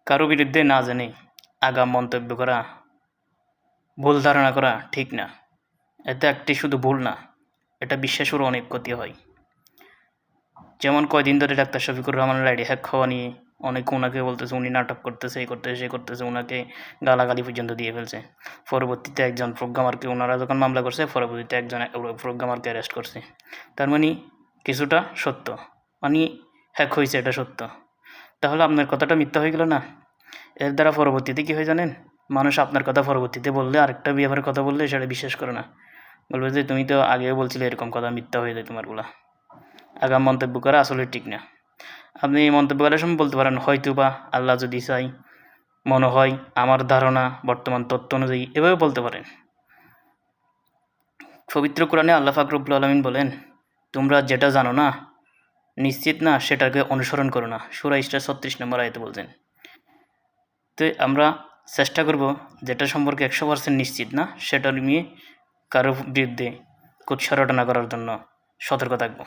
কারো বিরুদ্ধে না জেনে আগাম মন্তব্য করা, ভুল ধারণা করা ঠিক না। এতে একটি শুধু ভুল না, এটা বিশ্বাসেরও অনেক ক্ষতি হয়। যেমন কয়দিন ধরে ডাক্তার শফিকুর রহমানের আইডি হ্যাক হওয়া নিয়ে অনেকে ওনাকে বলতেছে উনি নাটক করতেছে, এই করতেছে, সে করতেছে, ওনাকে গালাগালি পর্যন্ত দিয়ে ফেলছে। পরবর্তীতে একজন প্রোগ্রামারকে ওনারা যখন মামলা করছে, পরবর্তীতে একজন প্রোগ্রামারকে অ্যারেস্ট করছে। তার মানে কিছুটা সত্য, মানে হ্যাক হয়েছে এটা সত্য। তাহলে আপনার কথাটা মিথ্যা হয়ে গেল না? এর দ্বারা পরবর্তীতে কী হয় জানেন? মানুষ আপনার কথা পরবর্তীতে বললে, আরেকটা ব্যাপারের কথা বললে সেটা বিশ্বাস করে না। বলবে যে তুমি তো আগেও বলছিলে এরকম কথা, মিথ্যা হয়ে যায় তোমারগুলা। আগাম মন্তব্য করা আসলে ঠিক না। আপনি মন্তব্য করার সময় বলতে পারেন হয়তো বা আল্লাহ যদি চাই, মনে হয়, আমার ধারণা, বর্তমান তথ্য অনুযায়ী, এভাবে বলতে পারেন। পবিত্র কোরআনে আল্লাহ পাক রব্বুল আলামিন বলেন, তোমরা যেটা জানো না, নিশ্চিত না, সেটাকে অনুসরণ করো না। সূরা ইসরা 36 নম্বর আয়াতে বলছেন। তো আমরা চেষ্টা করব যেটা সম্পর্কে 100% নিশ্চিত না সেটা নিয়ে কারো বিরুদ্ধে কুৎসা রটনা করার জন্য সতর্ক থাকব।